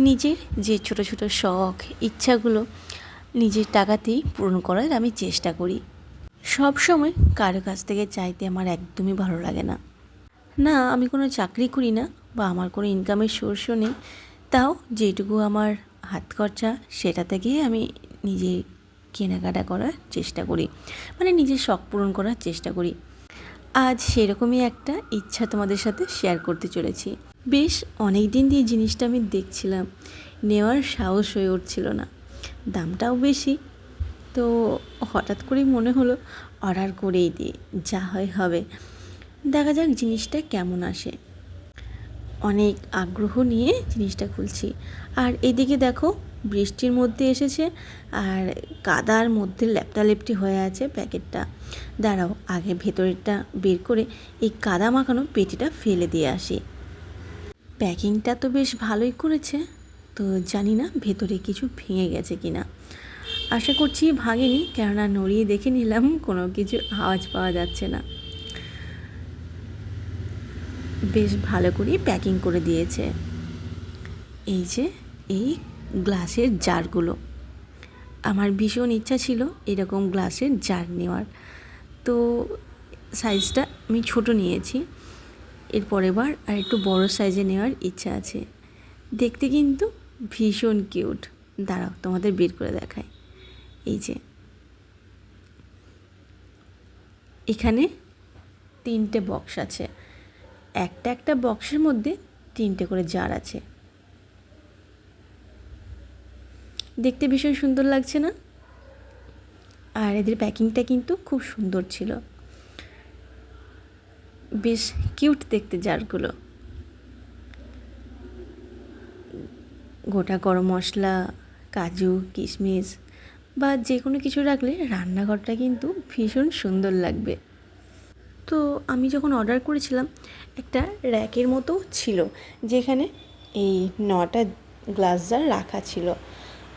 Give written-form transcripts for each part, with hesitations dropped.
নিজের যে ছোট ছোট শখ ইচ্ছাগুলো নিজের টাকাতেই পূরণ করার আমি চেষ্টা করি। সব সময় কারো কাছ থেকে চাইতে আমার একদমই ভালো লাগে না। না, আমি কোনো চাকরি করি না বা আমার কোনো ইনকামের সোর্সও নেই, তাও যেটুকু আমার হাত খরচা সেটা থেকেই আমি নিজে কেনাকাটা করার চেষ্টা করি, মানে নিজের শখ পূরণ করার চেষ্টা করি। আজ সেরকমই একটা ইচ্ছা তোমাদের সাথে শেয়ার করতে চলেছি। বেশ অনেক দিন দিয়ে জিনিসটা আমি দেখছিলাম, নেওয়ার সাহস হয়ে উঠছিল না, দামটাও বেশি। তো হঠাৎ করেই মনে হলো অর্ডার করেই দিই, যা হয় হবে, দেখা যাক জিনিসটা কেমন আসে। অনেক আগ্রহ নিয়ে জিনিসটা খুলছি, আর এদিকে দেখো বৃষ্টির মধ্যে এসেছে আর কাদার মধ্যে লেপটালেপটি হয়ে আছে প্যাকেটটা। দাঁড়াও, আগে ভেতরেরটা বের করে এই কাদা মাখানো পেটিটা ফেলে দিয়ে আসি। প্যাকিংটা তো বেশ ভালোই করেছে, তো জানি না ভেতরে কিছু ভেঙে গেছে কিনা। আশা করছি ভাঙেনি, কেননা নড়িয়ে দেখে নিলাম কোনো কিছু আওয়াজ পাওয়া যাচ্ছে না। বেশ ভালো করেই প্যাকিং করে দিয়েছে। এই যে এই গ্লাসের জারগুলো, আমার ভীষণ ইচ্ছা ছিল এরকম গ্লাসের জার নেওয়ার, তো সাইজটা আমি ছোট নিয়েছি। এরপর এবার আর একটু বড় সাইজে নেওয়ার ইচ্ছা আছে। দেখতে কিন্তু ভীষণ কিউট। দাঁড়াও তোমাদের বের করে দেখাই। এই যে এখানে 3টে বক্স আছে, একটা বক্সের মধ্যে 3টে করে জার আছে। দেখতে ভীষণ সুন্দর লাগছে না? আর এদের প্যাকিংটা কিন্তু খুব সুন্দর ছিল, বেশ কিউট দেখতে জারগুলো। গোটা গরম মশলা, কাজু, কিশমিশ বা যে কোনো কিছু রাখলে রান্নাঘরটা কিন্তু ভীষণ সুন্দর লাগবে। তো আমি যখন অর্ডার করেছিলাম একটা র্যাকের মতো ছিল, যেখানে এই 9টা গ্লাস জার রাখা ছিল।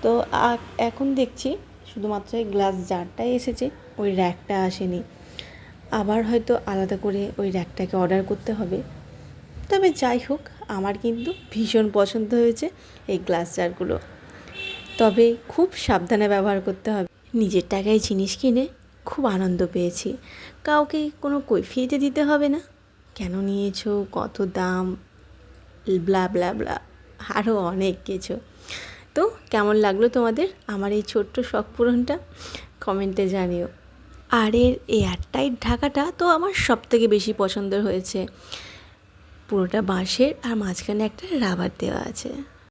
তো এখন দেখছি শুধুমাত্র এই গ্লাস জারটাই এসেছে, ওই র্যাকটা আসেনি। আবার হয়তো আলাদা করে ওই র্যাকটাকে অর্ডার করতে হবে। তবে যাই হোক, আমার কিন্তু ভীষণ পছন্দ হয়েছে এই গ্লাস জারগুলো। তবে খুব সাবধানে ব্যবহার করতে হবে। নিজের টাকায় জিনিস কিনে খুব আনন্দ পেয়েছি, কাউকে কোনো কৈফিয়তে দিতে হবে না, কেন নিয়েছো, কত দাম, ব্লা ব্লা ব্লা, আরও অনেক কিছু। তো কেমন লাগলো তোমাদের আমার এই ছোট্ট শখ পূরণটা, কমেন্টে জানিও। আর এর এয়ারটাইট ঢাকাটা তো আমার সবথেকে বেশি পছন্দের হয়েছে। পুরোটা বাঁশের আর মাঝখানে একটা রাবার দেওয়া আছে।